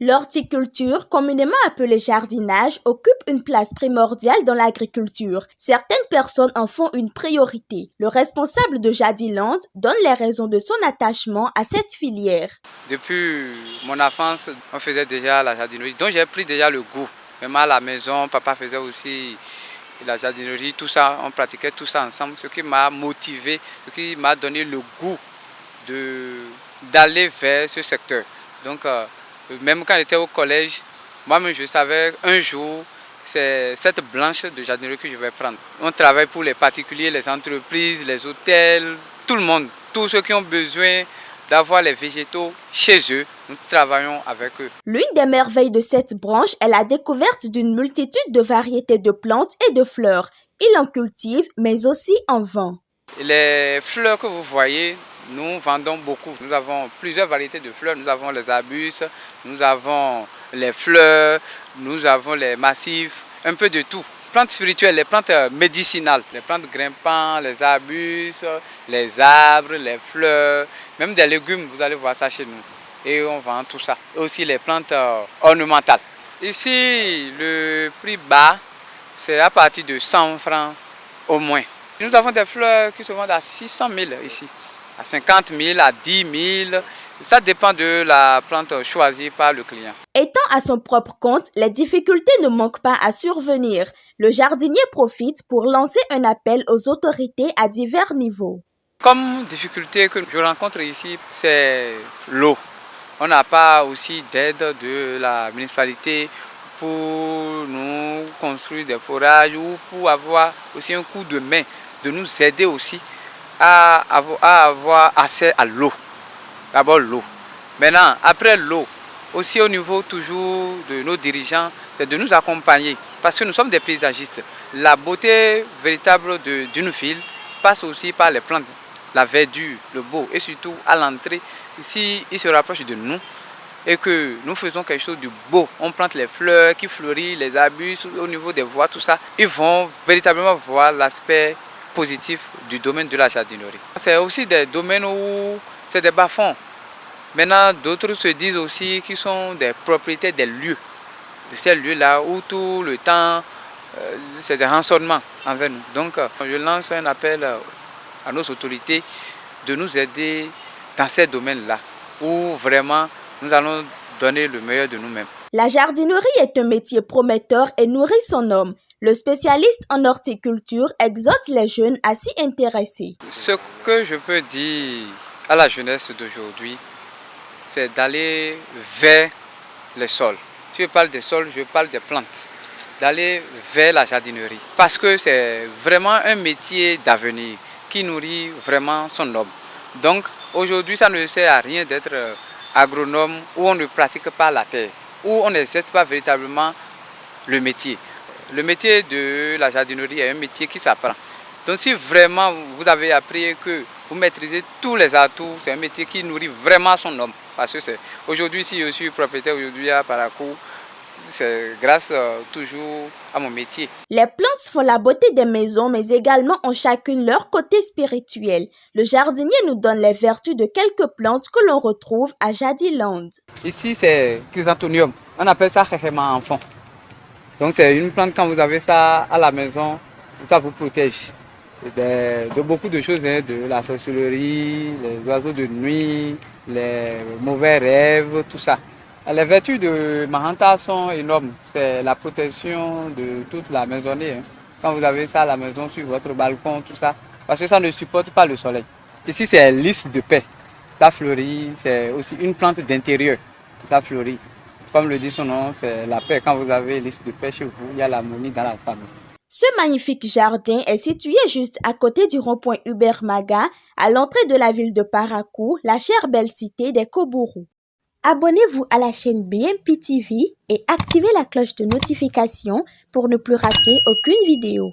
L'horticulture, communément appelée jardinage, occupe une place primordiale dans l'agriculture. Certaines personnes en font une priorité. Le responsable de Jardiland donne les raisons de son attachement à cette filière. Depuis mon enfance, on faisait déjà la jardinerie, donc j'ai pris déjà le goût. Même à la maison, papa faisait aussi la jardinerie, tout ça, on pratiquait tout ça ensemble, ce qui m'a motivé, ce qui m'a donné le goût d'aller vers ce secteur. Donc, même quand j'étais au collège, moi-même je savais un jour, c'est cette branche de jardinerie que je vais prendre. On travaille pour les particuliers, les entreprises, les hôtels, tout le monde, tous ceux qui ont besoin d'avoir les végétaux chez eux, nous travaillons avec eux. L'une des merveilles de cette branche est la découverte d'une multitude de variétés de plantes et de fleurs. Il en cultive, mais aussi en vend. Les fleurs que vous voyez, nous vendons beaucoup. Nous avons plusieurs variétés de fleurs. Nous avons les arbustes, nous avons les fleurs, nous avons les massifs, un peu de tout. Plantes spirituelles, les plantes médicinales, les plantes grimpantes, les arbustes, les arbres, les fleurs, même des légumes, vous allez voir ça chez nous. Et on vend tout ça. Et aussi les plantes ornementales. Ici, le prix bas, c'est à partir de 100 francs au moins. Nous avons des fleurs qui se vendent à 600 000 ici, à 50 000, à 10 000. Ça dépend de la plante choisie par le client. Étant à son propre compte, les difficultés ne manquent pas à survenir. Le jardinier profite pour lancer un appel aux autorités à divers niveaux. Comme difficulté que je rencontre ici, c'est l'eau. On n'a pas aussi d'aide de la municipalité pour nous construire des forages ou pour avoir aussi un coup de main, de nous aider aussi à avoir accès à l'eau. D'abord l'eau. Maintenant, après l'eau, aussi au niveau toujours de nos dirigeants, c'est de nous accompagner parce que nous sommes des paysagistes. La beauté véritable d'une ville passe aussi par les plantes, la verdure, le beau et surtout à l'entrée, si ils se rapprochent de nous et que nous faisons quelque chose de beau, on plante les fleurs qui fleurissent, les arbustes au niveau des voies, tout ça, ils vont véritablement voir l'aspect positif du domaine de la jardinerie. C'est aussi des domaines où c'est des bas-fonds. Maintenant, d'autres se disent aussi qu'ils sont des propriétaires des lieux, de ces lieux-là où tout le temps, c'est des rançonnements envers nous. Donc, je lance un appel à nos autorités de nous aider dans ces domaines-là, où vraiment nous allons donner le meilleur de nous-mêmes. La jardinerie est un métier prometteur et nourrit son homme. Le spécialiste en horticulture exhorte les jeunes à s'y intéresser. Ce que je peux dire à la jeunesse d'aujourd'hui, c'est d'aller vers les sols. Si je parle des sols, je parle des plantes. D'aller vers la jardinerie. Parce que c'est vraiment un métier d'avenir qui nourrit vraiment son homme. Donc aujourd'hui, ça ne sert à rien d'être agronome où on ne pratique pas la terre, où on n'exerce pas véritablement le métier. Le métier de la jardinerie est un métier qui s'apprend. Donc si vraiment vous avez appris que vous maîtrisez tous les atouts, c'est un métier qui nourrit vraiment son homme. Parce que c'est aujourd'hui, si je suis propriétaire aujourd'hui à Parakou, c'est grâce toujours à mon métier. Les plantes font la beauté des maisons, mais également ont chacune leur côté spirituel. Le jardinier nous donne les vertus de quelques plantes que l'on retrouve à Jardiland. Ici, c'est chrysanthemum. On appelle ça khérema enfant. Donc c'est une plante, quand vous avez ça à la maison, ça vous protège de beaucoup de choses, hein, de la sorcellerie, les oiseaux de nuit, les mauvais rêves, tout ça. Les vertus de Mahanta sont énormes. C'est la protection de toute la maisonnée. Hein. Quand vous avez ça à la maison, sur votre balcon, tout ça, parce que ça ne supporte pas le soleil. Ici, c'est lys de paix. Ça fleurit, c'est aussi une plante d'intérieur. Ça fleurit. Comme le dit son nom, c'est la paix. Quand vous avez lys de paix chez vous, il y a l'harmonie dans la famille. Ce magnifique jardin est situé juste à côté du rond-point Hubert Maga, à l'entrée de la ville de Parakou, la chère belle cité des Kobourous. Abonnez-vous à la chaîne BMP TV et activez la cloche de notification pour ne plus rater aucune vidéo.